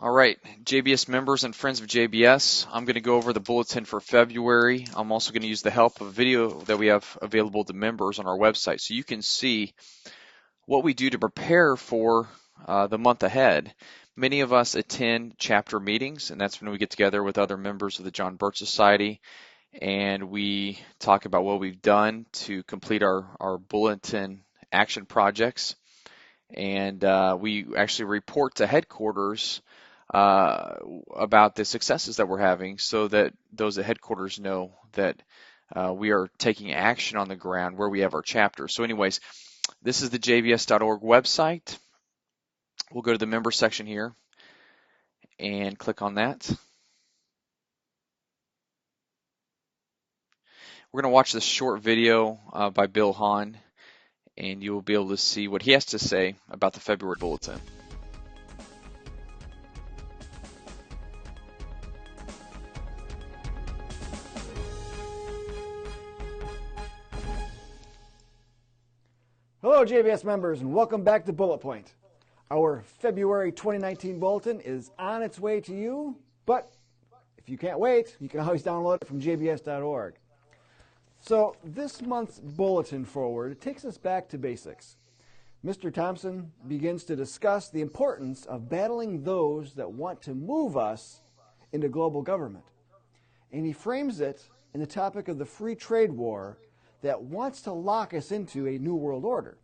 All right, JBS members and friends of JBS, I'm going to go over the bulletin for February. I'm also going to use the help of a video that we have available to members on our website so you can see what we do to prepare for the month ahead. Many of us attend chapter meetings, and that's when we get together with other members of the John Birch Society and we talk about what we've done to complete our bulletin action projects. And we actually report to headquarters about the successes that we're having so that those at headquarters know that we are taking action on the ground where we have our chapters. So anyways, this is the jbs.org website. We'll go to the member section here and click on that. We're going to watch this short video by Bill Hahn, and you will be able to see what he has to say about the February Bulletin. Hello JBS members and welcome back to Bullet Point. Our February 2019 Bulletin is on its way to you, but if you can't wait, you can always download it from jbs.org. So this month's Bulletin forward takes us back to basics. Mr. Thompson begins to discuss the importance of battling those that want to move us into global government. And he frames it in the topic of the free trade war that wants to lock us into a new world order.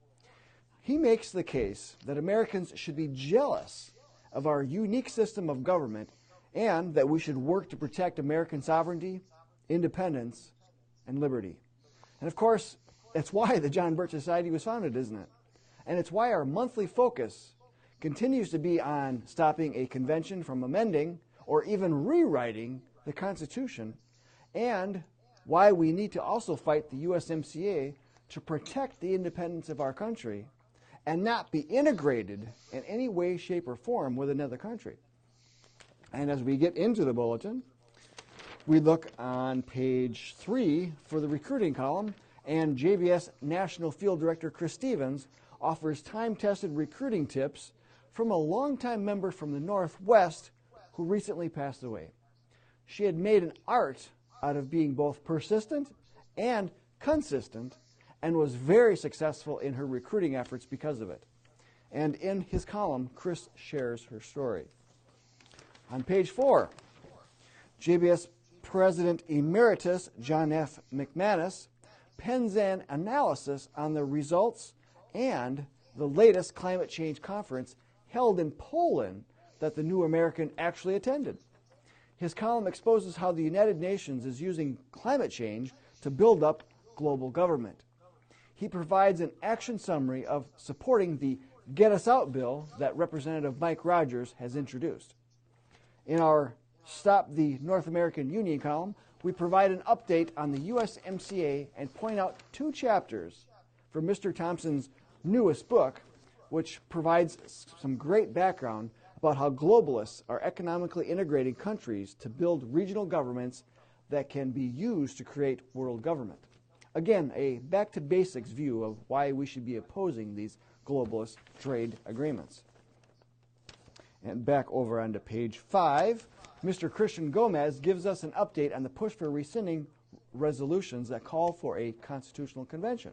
He makes the case that Americans should be jealous of our unique system of government and that we should work to protect American sovereignty, independence, and liberty. And of course, that's why the John Birch Society was founded, isn't it? And it's why our monthly focus continues to be on stopping a convention from amending or even rewriting the Constitution, and why we need to also fight the USMCA to protect the independence of our country and not be integrated in any way, shape, or form with another country. And as we get into the bulletin, we look on page 3 for the recruiting column, and JBS National Field Director Chris Stevens offers time-tested recruiting tips from a longtime member from the Northwest who recently passed away. She had made an art out of being both persistent and consistent and was very successful in her recruiting efforts because of it. And in his column, Chris shares her story. On page 4, JBS President Emeritus John F. McManus pens an analysis on the results and the latest climate change conference held in Poland that the New American actually attended. His column exposes how the United Nations is using climate change to build up global government. He provides an action summary of supporting the Get Us Out bill that Representative Mike Rogers has introduced. In our Stop the North American Union column, we provide an update on the USMCA and point out 2 chapters from Mr. Thompson's newest book, which provides some great background about how globalists are economically integrating countries to build regional governments that can be used to create world government. Again, a back-to-basics view of why we should be opposing these globalist trade agreements. And back over onto page 5, Mr. Christian Gomez gives us an update on the push for rescinding resolutions that call for a constitutional convention.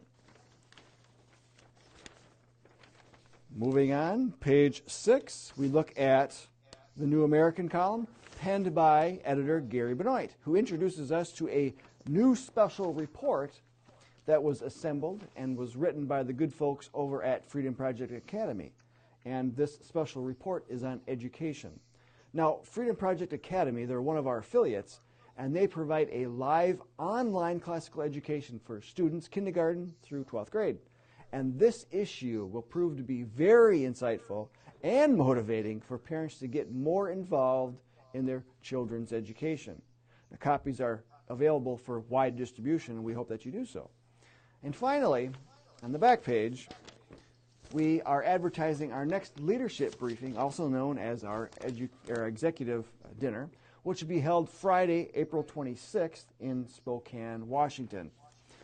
Moving on, page 6, we look at the New American column penned by editor Gary Benoit, who introduces us to a new special report that was assembled and was written by the good folks over at Freedom Project Academy. And this special report is on education. Now, Freedom Project Academy, they're one of our affiliates, and they provide a live online classical education for students kindergarten through 12th grade. And this issue will prove to be very insightful and motivating for parents to get more involved in their children's education. The copies are available for wide distribution, and we hope that you do so. And finally, on the back page, we are advertising our next leadership briefing, also known as our executive dinner, which will be held Friday, April 26th in Spokane, Washington.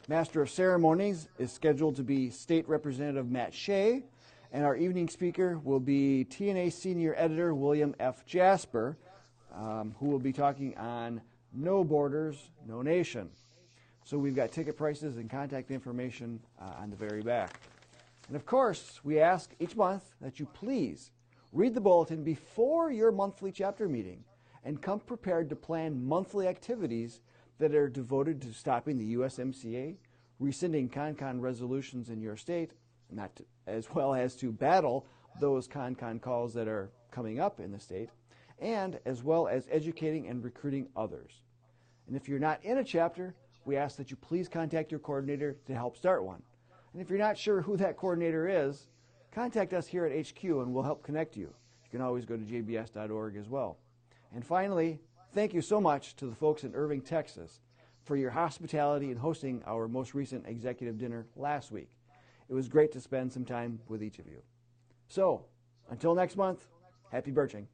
Master of Ceremonies is scheduled to be State Representative Matt Shea, And our evening speaker will be TNA Senior Editor William F. Jasper, who will be talking on No Borders, No Nation. So we've got ticket prices and contact information on the very back. And of course, we ask each month that you please read the bulletin before your monthly chapter meeting and come prepared to plan monthly activities that are devoted to stopping the USMCA, rescinding CON-CON resolutions in your state, as well as to battle those CON-CON calls that are coming up in the state, and as well as educating and recruiting others. And if you're not in a chapter, we ask that you please contact your coordinator to help start one. And if you're not sure who that coordinator is, contact us here at HQ and we'll help connect you. You can always go to jbs.org as well. And finally, thank you so much to the folks in Irving, Texas, for your hospitality in hosting our most recent executive dinner last week. It was great to spend some time with each of you. So, until next month, happy birching.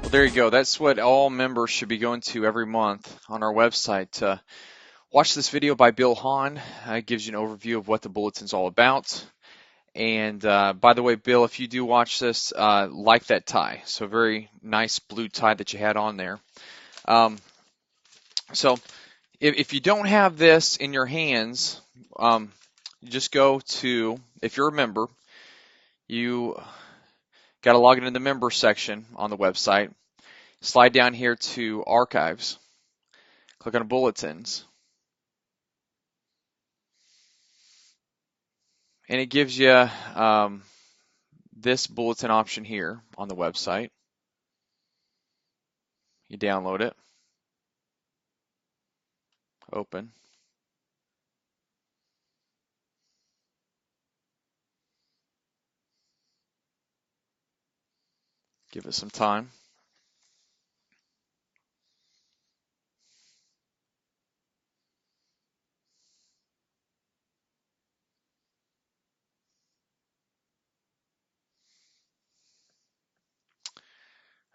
Well, there you go. That's what all members should be going to every month on our website. Watch this video by Bill Hahn. It gives you an overview of what the Bulletin's all about. And by the way, Bill, if you do watch this, like that tie. So very nice blue tie that you had on there. So if you don't have this in your hands, you just go to, if you're a member, you got to log into the member section on the website. Slide down here to Archives. Click on Bulletins. And it gives you this bulletin option here on the website. You download it. Open. Give it some time.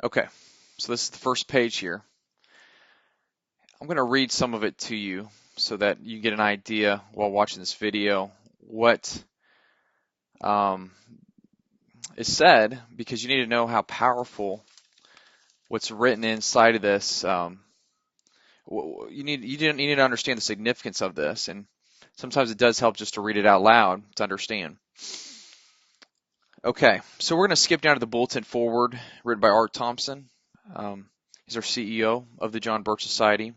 Okay, so this is the first page here. I'm going to read some of it to you so that you get an idea while watching this video what is said, because you need to know how powerful what's written inside of this. You need to understand the significance of this, and sometimes it does help just to read it out loud to understand. Okay, so we're going to skip down to the Bulletin forward, written by Art Thompson. He's our CEO of the John Birch Society.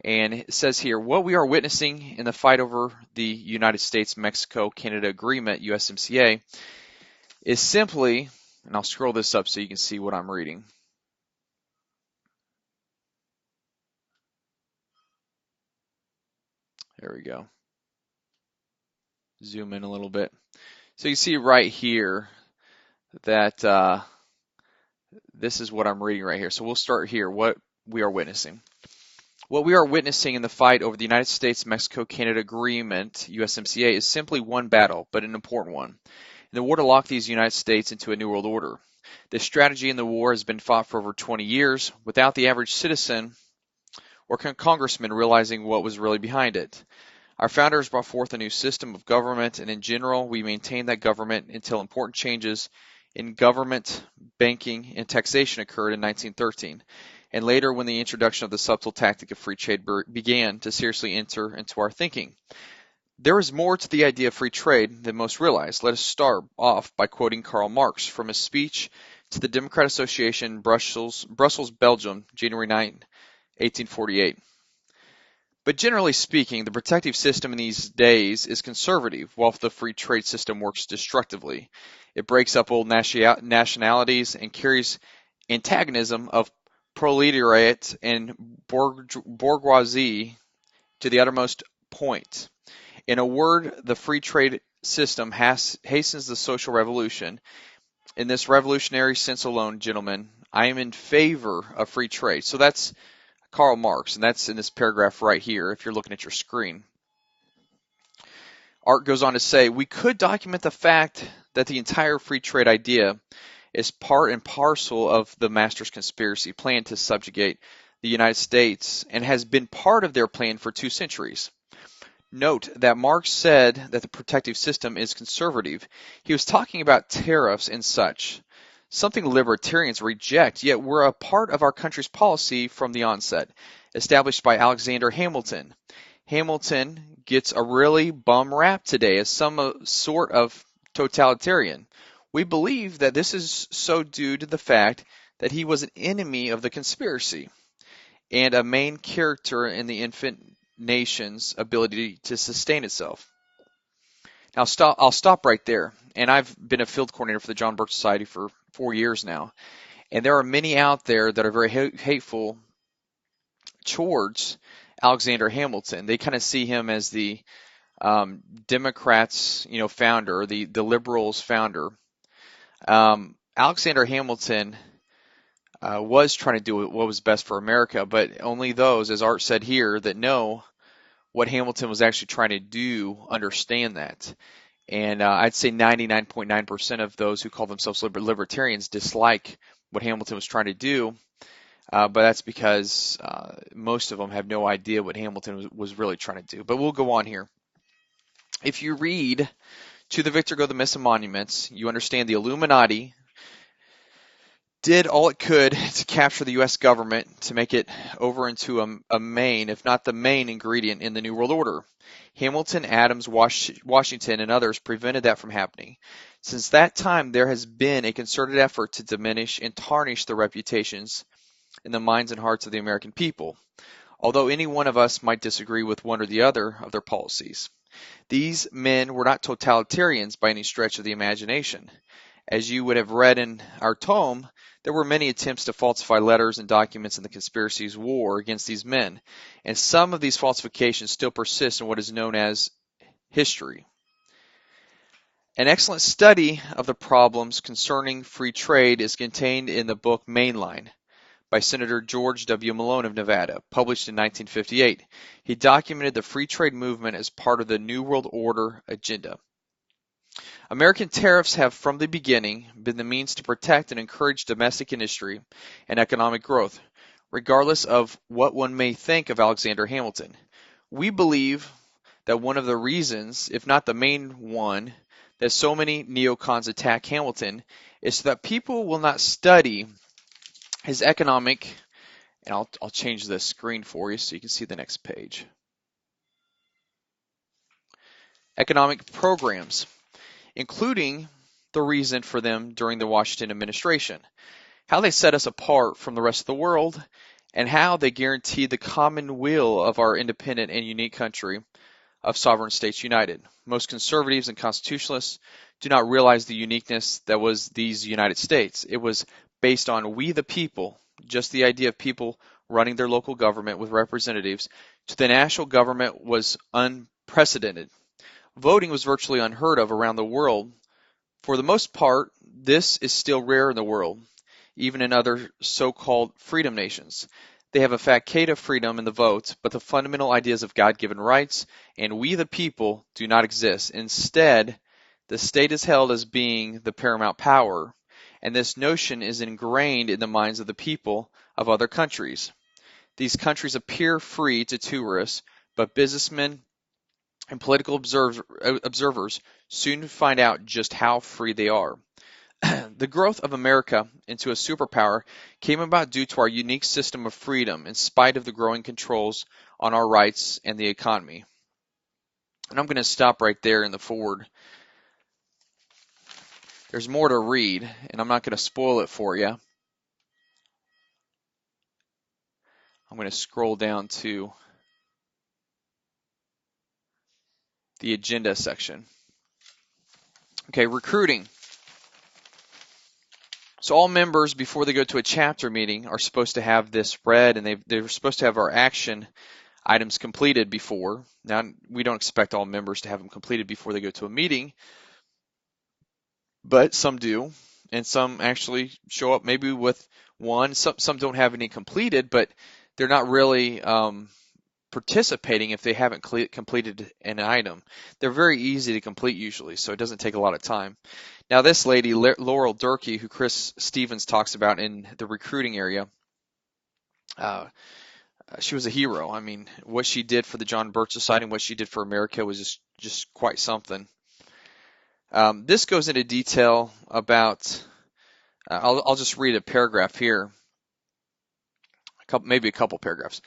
And it says here, what we are witnessing in the fight over the United States-Mexico-Canada Agreement, USMCA, is simply, and I'll scroll this up so you can see what I'm reading. There we go. Zoom in a little bit. So you see right here that this is what I'm reading right here. So we'll start here, what we are witnessing. What we are witnessing in the fight over the United States-Mexico-Canada Agreement, USMCA, is simply one battle, but an important one, in the war to lock these United States into a new world order. This strategy in the war has been fought for over 20 years without the average citizen or congressman realizing what was really behind it. Our founders brought forth a new system of government, and in general, we maintained that government until important changes in government, banking, and taxation occurred in 1913, and later when the introduction of the subtle tactic of free trade began to seriously enter into our thinking. There is more to the idea of free trade than most realize. Let us start off by quoting Karl Marx from his speech to the Democrat Association, Brussels, Belgium, January 9, 1848. But generally speaking, the protective system in these days is conservative, while the free trade system works destructively. It breaks up old nationalities and carries antagonism of proletariat and bourgeoisie to the uttermost point. In a word, the free trade system hastens the social revolution. In this revolutionary sense alone, gentlemen, I am in favor of free trade. So that's Karl Marx, and that's in this paragraph right here if you're looking at your screen. Art goes on to say, we could document the fact that the entire free trade idea is part and parcel of the master's conspiracy plan to subjugate the United States and has been part of their plan for 2 centuries. Note that Marx said that the protective system is conservative. He was talking about tariffs and such, something libertarians reject, yet were a part of our country's policy from the onset, established by Alexander Hamilton. Hamilton gets a really bum rap today as some sort of totalitarian. We believe that this is so due to the fact that he was an enemy of the conspiracy and a main character in the infant nation's ability to sustain itself. Now, I'll stop right there. And I've been a field coordinator for the John Birch Society for 4 years now. And there are many out there that are very hateful towards Alexander Hamilton. They kind of see him as the Democrats, founder, the liberals founder. Alexander Hamilton was trying to do what was best for America, but only those, as Art said here, that know what Hamilton was actually trying to do understand that. And I'd say 99.9% of those who call themselves libertarians dislike what Hamilton was trying to do, but that's because most of them have no idea what Hamilton was really trying to do. But we'll go on here. If you read To the Victor Go the Missing Monuments, you understand the Illuminati did all it could to capture the U.S. government to make it over into a main, if not the main ingredient in the New World Order. Hamilton, Adams, Washington, and others prevented that from happening. Since that time, there has been a concerted effort to diminish and tarnish the reputations in the minds and hearts of the American people, although any one of us might disagree with one or the other of their policies. These men were not totalitarians by any stretch of the imagination. As you would have read in our tome, there were many attempts to falsify letters and documents in the conspiracy's war against these men, and some of these falsifications still persist in what is known as history. An excellent study of the problems concerning free trade is contained in the book Mainline by Senator George W. Malone of Nevada, published in 1958. He documented the free trade movement as part of the New World Order agenda. American tariffs have from the beginning been the means to protect and encourage domestic industry and economic growth, regardless of what one may think of Alexander Hamilton. We believe that one of the reasons, if not the main one, that so many neocons attack Hamilton is so that people will not study his economic, and I'll change the screen for you so you can see the next page, economic programs, including the reason for them during the Washington administration, how they set us apart from the rest of the world, and how they guarantee the common will of our independent and unique country of sovereign states united. Most conservatives and constitutionalists do not realize the uniqueness that was these United States. It was based on we the people, just the idea of people running their local government with representatives, to the national government was unprecedented. Voting was virtually unheard of around the world. For the most part, this is still rare in the world, even in other so-called freedom nations. They have a facade of freedom in the vote, but the fundamental ideas of God-given rights and we the people do not exist. Instead, the state is held as being the paramount power, and this notion is ingrained in the minds of the people of other countries. These countries appear free to tourists, but businessmen and political observers soon find out just how free they are. The growth of America into a superpower came about due to our unique system of freedom in spite of the growing controls on our rights and the economy. And I'm going to stop right there in the forward. There's more to read, and I'm not going to spoil it for you. I'm going to scroll down to the agenda section. Okay, recruiting. So all members, before they go to a chapter meeting, are supposed to have this read, and they're supposed to have our action items completed before. Now, we don't expect all members to have them completed before they go to a meeting, but some do, and some actually show up maybe with one. Some don't have any completed, but they're not really participating if they haven't completed an item. They're very easy to complete usually, so it doesn't take a lot of time. Now this lady, Laurel Durkee, who Chris Stevens talks about in the recruiting area, she was a hero. I mean, what she did for the John Birch Society and what she did for America was just quite something. This goes into detail about. I'll just read a paragraph here, maybe a couple paragraphs.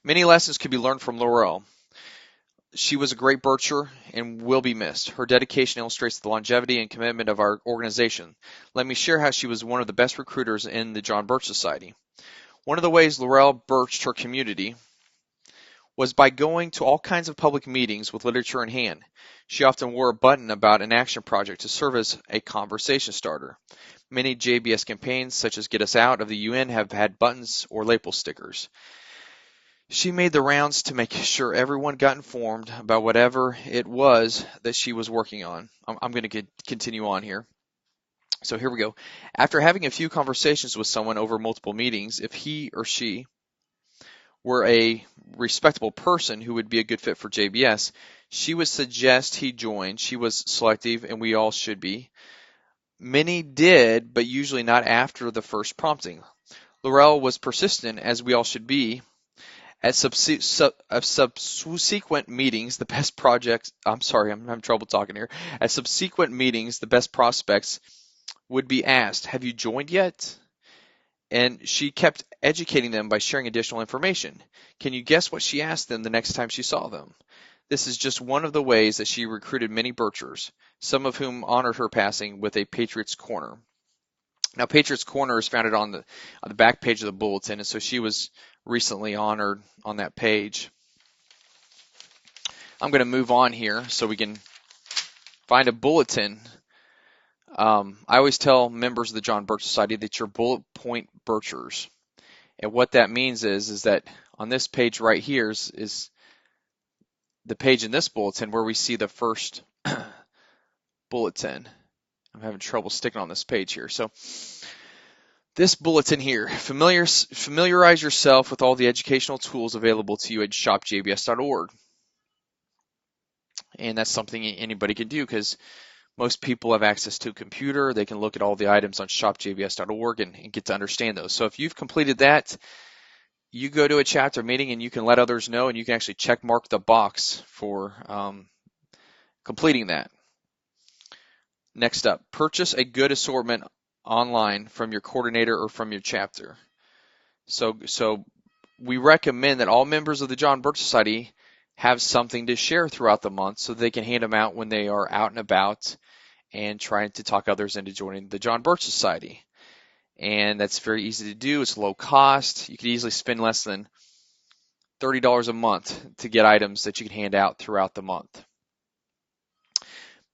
Many lessons could be learned from Laurel. She was a great bircher and will be missed. Her dedication illustrates the longevity and commitment of our organization. Let me share how she was one of the best recruiters in the John Birch Society. One of the ways Laurel birched her community was by going to all kinds of public meetings with literature in hand. She often wore a button about an action project to serve as a conversation starter. Many JBS campaigns, such as Get Us Out of the UN, have had buttons or label stickers. She made the rounds to make sure everyone got informed about whatever it was that she was working on. I'm going to continue on here. So here we go. After having a few conversations with someone over multiple meetings, if he or she were a respectable person who would be a good fit for JBS, she would suggest he join. She was selective, and we all should be. Many did, but usually not after the first prompting. Laurel was persistent, as we all should be. At subsequent meetings, the best projects, I'm sorry, I'm having trouble talking here. At subsequent meetings, the best prospects would be asked, have you joined yet? And she kept educating them by sharing additional information. Can you guess what she asked them the next time she saw them? This is just one of the ways that she recruited many birchers, some of whom honored her passing with a Patriots Corner. Now, Patriots Corner is founded on the back page of the Bulletin, and so she was recently honored on that page. I'm going to move on here so we can find a bulletin. I always tell members of the John Birch Society that you're bullet point birchers. And what that means is that on this page right here is the page in this bulletin where we see the first bulletin. I'm having trouble sticking on this page here. So this bulletin here, familiarize yourself with all the educational tools available to you at shopjbs.org. And that's something anybody can do because most people have access to a computer. They can look at all the items on shopjbs.org and get to understand those. So if you've completed that, you go to a chapter meeting and you can let others know, and you can actually check mark the box for completing that. Next up, purchase a good assortment online from your coordinator or from your chapter. So we recommend that all members of the John Birch Society have something to share throughout the month so they can hand them out when they are out and about and trying to talk others into joining the John Birch Society. And that's very easy to do. It's low cost. You could easily spend less than $30 a month to get items that you can hand out throughout the month.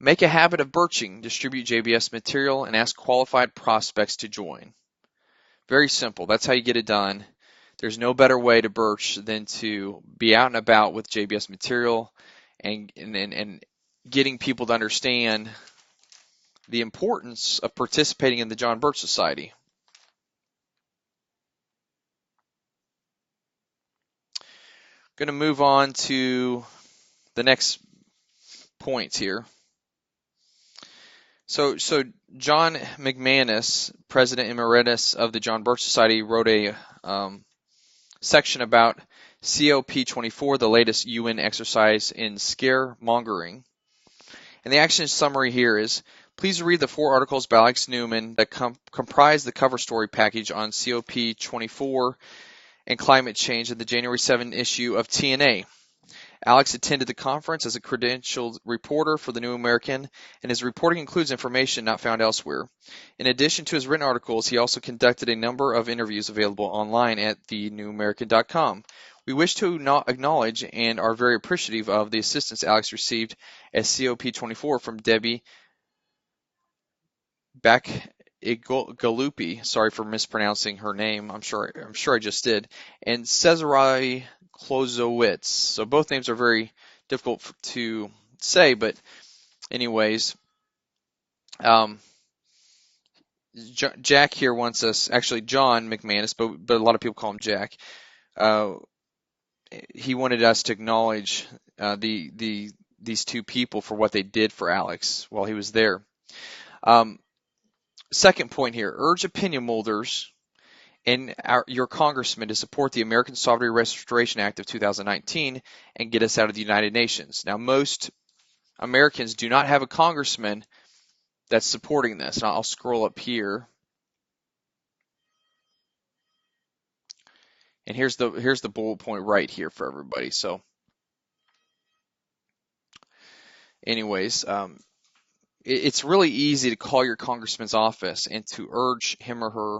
Make a habit of birching. Distribute JBS material and ask qualified prospects to join. Very simple. That's how you get it done. There's no better way to birch than to be out and about with JBS material and getting people to understand the importance of participating in the John Birch Society. Going to move on to the next points here. So John McManus, President Emeritus of the John Birch Society, wrote a section about COP24, the latest UN exercise in scaremongering. And the action summary here is, please read the 4 articles by Alex Newman that comprise the cover story package on COP24 and climate change in the January 7 issue of TNA. Alex attended the conference as a credentialed reporter for The New American, and his reporting includes information not found elsewhere. In addition to his written articles, he also conducted a number of interviews available online at thenewamerican.com. We wish to acknowledge and are very appreciative of the assistance Alex received at COP24 from Debbie Galupi, sorry for mispronouncing her name, I'm sure I just did, and Cesarai Klozowitz. So both names are very difficult to say, but anyways, Jack here wants us, actually John McManus, but a lot of people call him Jack. He wanted us to acknowledge these two people for what they did for Alex while he was there. Second point here, urge opinion molders and your congressman to support the American Sovereignty Restoration Act of 2019 and get us out of the United Nations. Now, most Americans do not have a congressman that's supporting this. And I'll scroll up here. And here's the bullet point right here for everybody. So anyways, it's really easy to call your congressman's office and to urge him or her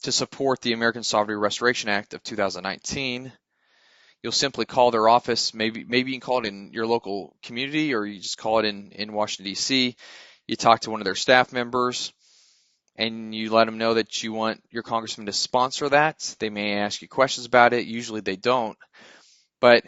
to support the American Sovereignty Restoration Act of 2019. You'll simply call their office. Maybe you can call it in your local community, or you just call it in Washington, D.C. You talk to one of their staff members, and you let them know that you want your congressman to sponsor that. They may ask you questions about it. Usually they don't. But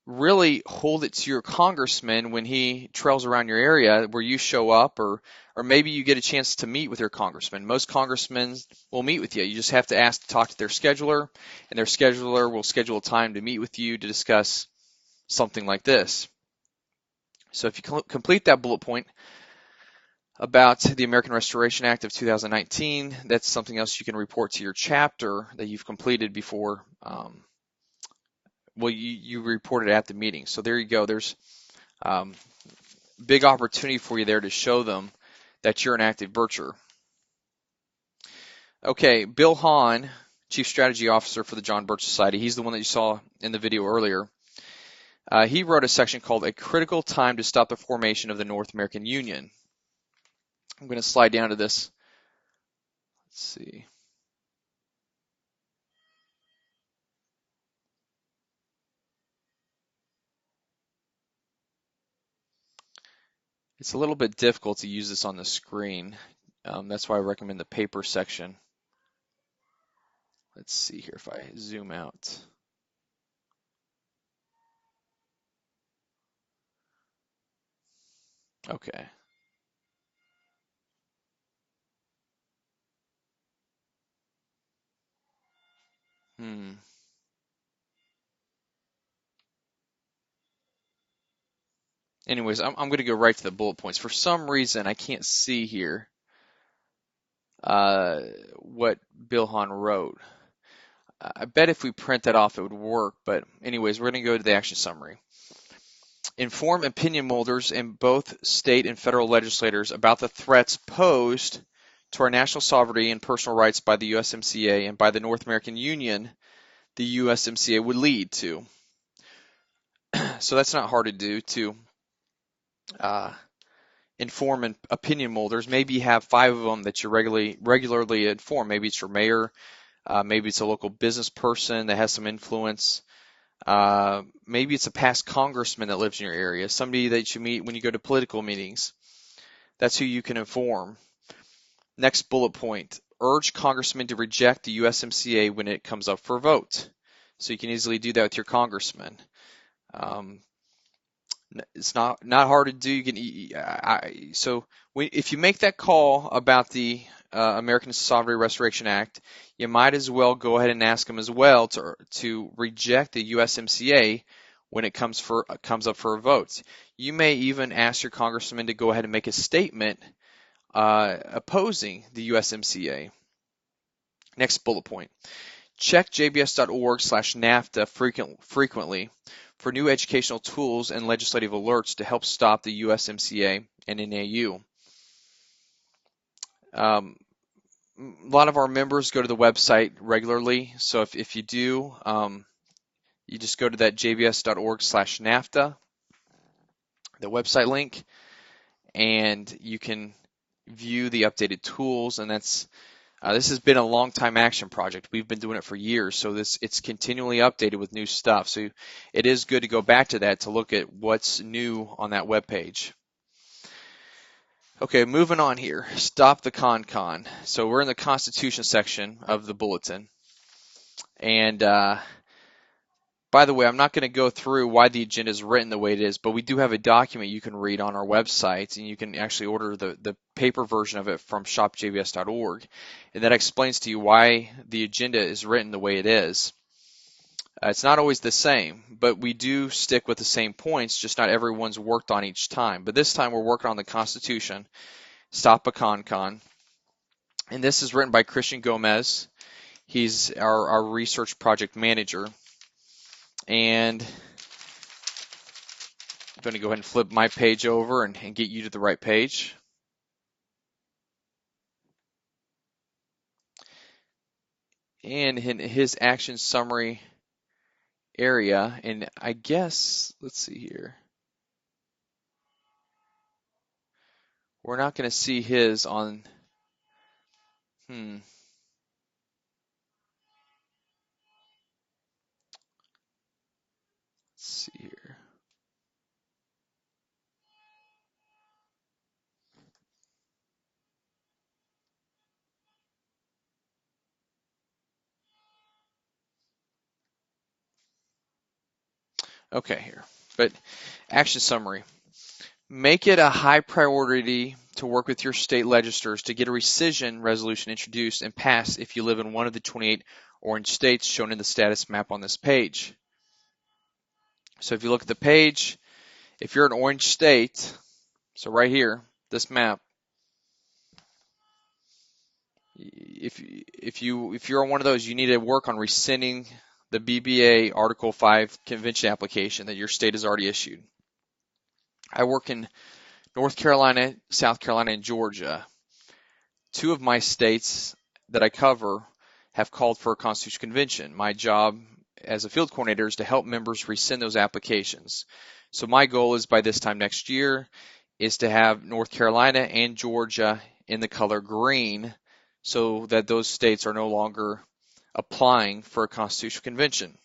really hold it to your congressman when he trails around your area where you show up, or maybe you get a chance to meet with your congressman. Most congressmen will meet with you. You just have to ask to talk to their scheduler, and their scheduler will schedule a time to meet with you to discuss something like this. So if you complete that bullet point about the American Restoration Act of 2019, that's something else you can report to your chapter that you've completed before. Well, you reported at the meeting. So there you go. There's big opportunity for you there to show them that you're an active Bircher. Okay, Bill Hahn, Chief Strategy Officer for the John Birch Society. He's the one that you saw in the video earlier. He wrote a section called A Critical Time to Stop the Formation of the North American Union. I'm going to slide down to this. Let's see. It's a little bit difficult to use this on the screen. That's why I recommend the paper section. Let's see here if I zoom out. Okay. Anyways, I'm going to go right to the bullet points. For some reason, I can't see here what Bill Hahn wrote. I bet if we print that off, it would work. But anyways, we're going to go to the action summary. Inform opinion holders in both state and federal legislators about the threats posed to our national sovereignty and personal rights by the USMCA and by the North American Union the USMCA would lead to. So that's not hard to do, to inform and opinion holders. Maybe you have 5 of them that you regularly inform. Maybe it's your mayor, maybe it's a local business person that has some influence. Maybe it's a past congressman that lives in your area, somebody that you meet when you go to political meetings. That's who you can inform. Next bullet point, urge congressmen to reject the USMCA when it comes up for a vote. So you can easily do that with your congressman. It's not hard to do. You can if you make that call about the American Sovereignty Restoration Act, you might as well go ahead and ask them as well to reject the USMCA when it comes up for a vote. You may even ask your congressman to go ahead and make a statement opposing the USMCA. Next bullet point. Check jbs.org/NAFTA frequently for new educational tools and legislative alerts to help stop the USMCA and NAU. A lot of our members go to the website regularly, so if you do, you just go to that jbs.org/NAFTA, the website link, and you can view the updated tools, and this has been a long time action project. We've been doing it for years, so it's continually updated with new stuff. So it is good to go back to that to look at what's new on that webpage. Okay, moving on here. Stop the con. So we're in the Constitution section of the Bulletin. And by the way, I'm not going to go through why the agenda is written the way it is, but we do have a document you can read on our website, and you can actually order the paper version of it from shopjbs.org, and that explains to you why the agenda is written the way it is. It's not always the same, but we do stick with the same points, just not everyone's worked on each time. But this time we're working on the Constitution, stop a con. And this is written by Christian Gomez. He's our research project manager. And I'm going to go ahead and flip my page over and get you to the right page. And in his action summary area, and I guess, let's see here. We're not going to see his on, let's see here. Okay, here. But action summary. Make it a high priority to work with your state legislators to get a rescission resolution introduced and passed if you live in one of the 28 orange states shown in the status map on this page. So if you look at the page, if you're an orange state, so right here, this map, if you're on one of those, you need to work on rescinding the BBA Article 5 convention application that your state has already issued. I work in North Carolina, South Carolina, and Georgia. Two of my states that I cover have called for a constitutional convention. My job as a field coordinator is to help members rescind those applications. So my goal is by this time next year is to have North Carolina and Georgia in the color green so that those states are no longer applying for a constitutional convention.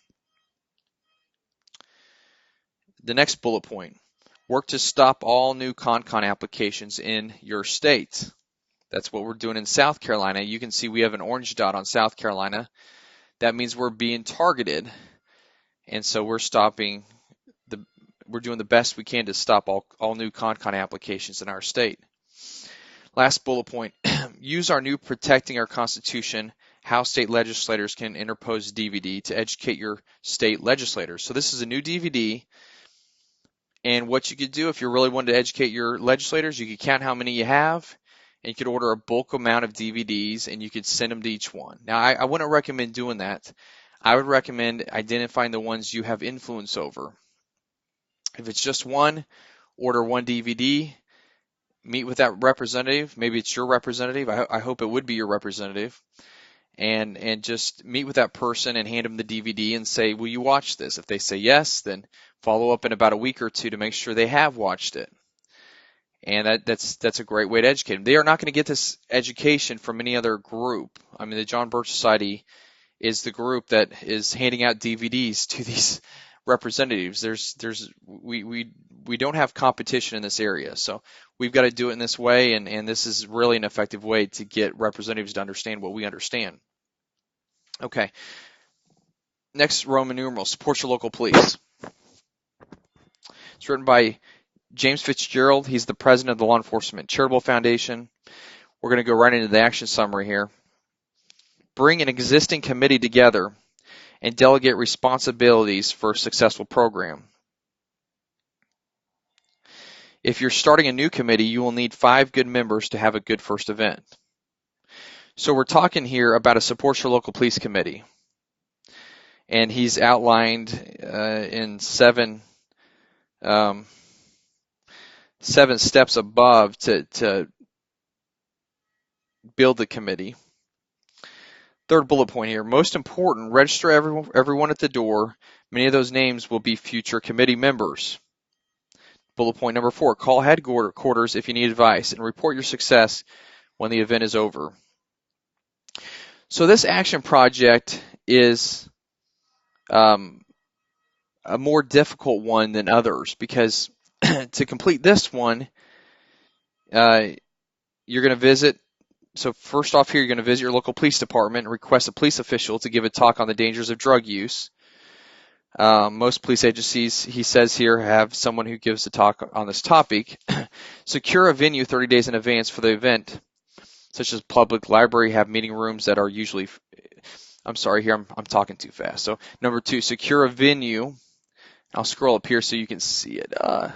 The next bullet point, work to stop all new CONCON applications in your state. That's what we're doing in South Carolina. You can see we have an orange dot on South Carolina. That means we're being targeted, and so we're doing the best we can to stop all new CONCON applications in our state. Last bullet point, use our new Protecting Our Constitution, How State Legislators Can Interpose DVD to educate your state legislators. So this is a new DVD, and what you could do if you really wanted to educate your legislators, you could count how many you have, and you could order a bulk amount of DVDs, and you could send them to each one. Now, I wouldn't recommend doing that. I would recommend identifying the ones you have influence over. If it's just one, order one DVD, meet with that representative. Maybe it's your representative. I hope it would be your representative. And just meet with that person and hand them the DVD and say, will you watch this? If they say yes, then follow up in about a week or two to make sure they have watched it. And that's a great way to educate them. They are not going to get this education from any other group. I mean, the John Birch Society is the group that is handing out DVDs to these representatives. We don't have competition in this area, so we've got to do it in this way, and this is really an effective way to get representatives to understand what we understand. Okay. Next, Roman numeral, support your local police. It's written by James Fitzgerald. He's the president of the Law Enforcement Charitable Foundation. We're going to go right into the action summary here. Bring an existing committee together and delegate responsibilities for a successful program. If you're starting a new committee, you will need 5 good members to have a good first event. So we're talking here about a support your local police committee. And he's outlined in 7 steps above to build the committee. Third bullet point here, most important, register everyone at the door. Many of those names will be future committee members. Bullet point number 4, call headquarters if you need advice and report your success when the event is over. So this action project is a more difficult one than others because to complete this one, you're going to visit. So first off here, you're going to visit your local police department and request a police official to give a talk on the dangers of drug use. Most police agencies, he says here, have someone who gives a talk on this topic. Secure a venue 30 days in advance for the event, such as public library, have meeting rooms that are usually, I'm sorry here, I'm talking too fast. So number 2, secure a venue. I'll scroll up here so you can see it. Oh,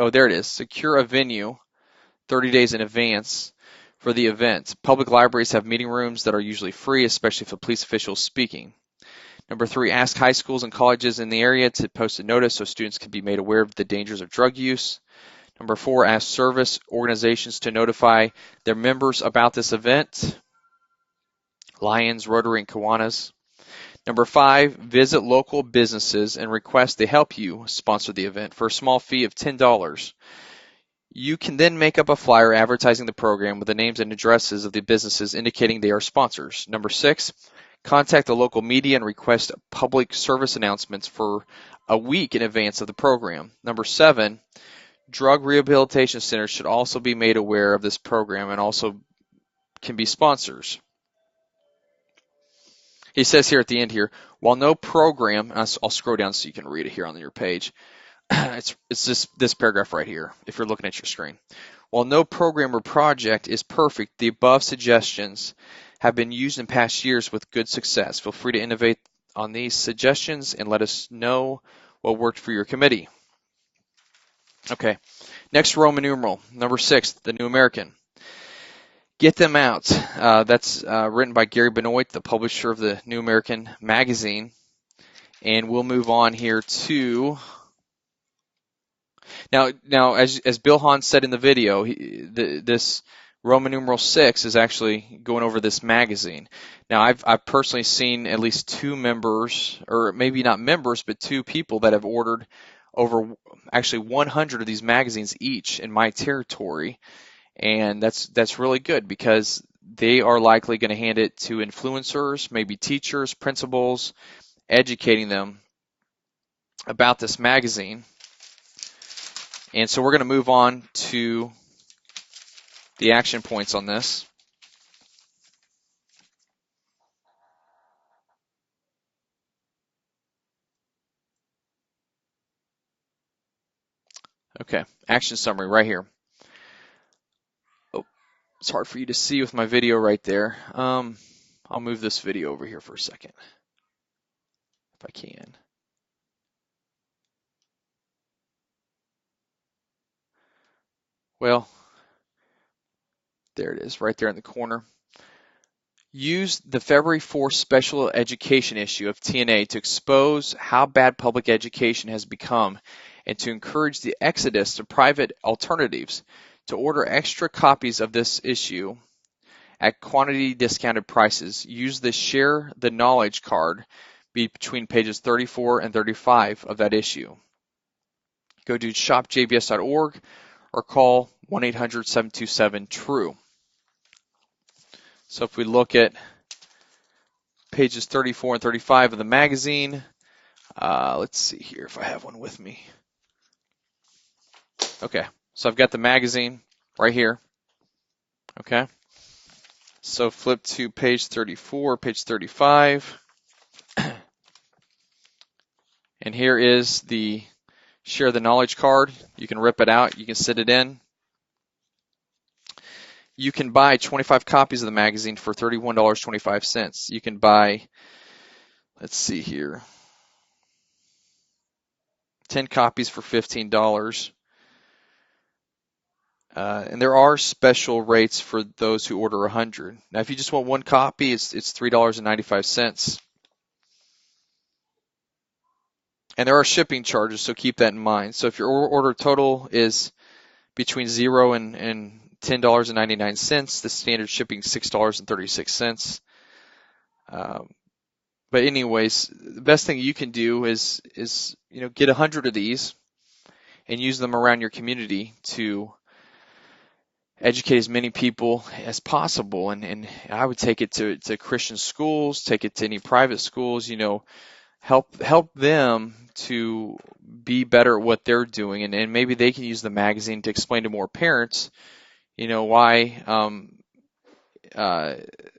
there it is. Secure a venue 30 days in advance for the event. Public libraries have meeting rooms that are usually free, especially if a police official is speaking. Number 3, ask high schools and colleges in the area to post a notice so students can be made aware of the dangers of drug use. Number 4, ask service organizations to notify their members about this event. Lions, Rotary, and Kiwanis. Number 5, visit local businesses and request they help you sponsor the event for a small fee of $10. You can then make up a flyer advertising the program with the names and addresses of the businesses indicating they are sponsors. Number 6, contact the local media and request public service announcements for a week in advance of the program. Number 7, drug rehabilitation centers should also be made aware of this program and also can be sponsors. He says here at the end here, while no program, I'll scroll down so you can read it here on your page. It's this paragraph right here, if you're looking at your screen. While no program or project is perfect, the above suggestions have been used in past years with good success. Feel free to innovate on these suggestions and let us know what worked for your committee. Okay, next Roman numeral, number 6, the New American. Get them out. That's written by Gary Benoit, the publisher of the New American magazine. And we'll move on here to, now as Bill Hahn said in the video, this Roman numeral 6 is actually going over this magazine. Now I've personally seen at least 2 members, or maybe not members, but 2 people that have ordered over actually 100 of these magazines each in my territory. And that's really good because they are likely going to hand it to influencers, maybe teachers, principals, educating them about this magazine. And so we're going to move on to the action points on this. Okay, action summary right here. It's hard for you to see with my video right there. I'll move this video over here for a second, if I can. Well, there it is, right there in the corner. Use the February 4th special education issue of TNA to expose how bad public education has become and to encourage the exodus to private alternatives. To order extra copies of this issue at quantity discounted prices, use the Share the Knowledge card between pages 34 and 35 of that issue. Go to shopjbs.org or call 1-800-727-TRUE. So if we look at pages 34 and 35 of the magazine, let's see here if I have one with me. Okay, so I've got the magazine right here. Okay, so flip to page 34, page 35. And here is the Share the Knowledge card. You can rip it out, you can sit it in. You can buy 25 copies of the magazine for $31.25. You can buy, let's see here, 10 copies for $15. And there are special rates for those who order 100. Now, if you just want one copy, it's $3.95. And there are shipping charges, so keep that in mind. So if your order total is between $0 and $10.99, the standard shipping is $6.36. But anyways, the best thing you can do is get 100 of these and use them around your community to educate as many people as possible. And I would take it to Christian schools, take it to any private schools, help them to be better at what they're doing. And maybe they can use the magazine to explain to more parents, why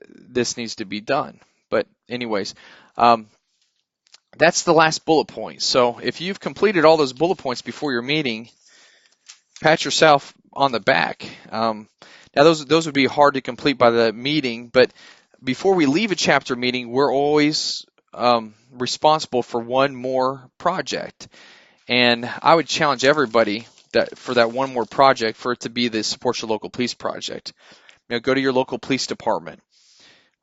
this needs to be done. But anyways, that's the last bullet point. So if you've completed all those bullet points before your meeting, pat yourself on the back. Now those would be hard to complete by the meeting, but before we leave a chapter meeting, we're always responsible for one more project. And I would challenge everybody that for that one more project for it to be the Support Your Local Police project. Go to your local police department.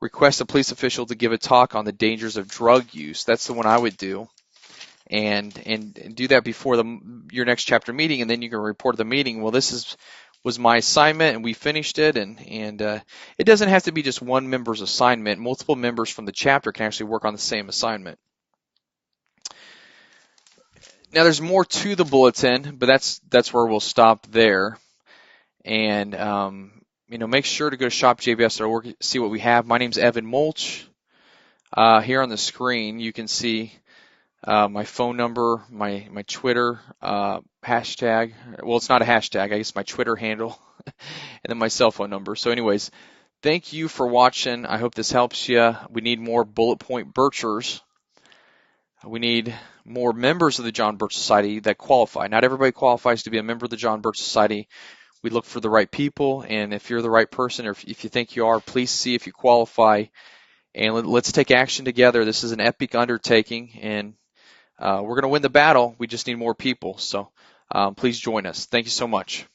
Request a police official to give a talk on the dangers of drug use. That's the one I would do. And do that before your next chapter meeting, and then you can report at the meeting, well, was my assignment and we finished it, and it doesn't have to be just one member's assignment. Multiple members from the chapter can actually work on the same assignment. Now there's more to the bulletin, but that's where we'll stop there. And make sure to go to shopjbs.org, see what we have. My name's Evan Mulch. Here on the screen you can see my phone number, my Twitter hashtag. Well, it's not a hashtag, I guess my Twitter handle, and then my cell phone number. So anyways, thank you for watching. I hope this helps you. We need more bullet point Birchers. We need more members of the John Birch Society that qualify. Not everybody qualifies to be a member of the John Birch Society. We look for the right people, and if you're the right person, or if you think you are, please see if you qualify, and let's take action together. This is an epic undertaking, and we're going to win the battle. We just need more people. So please join us. Thank you so much.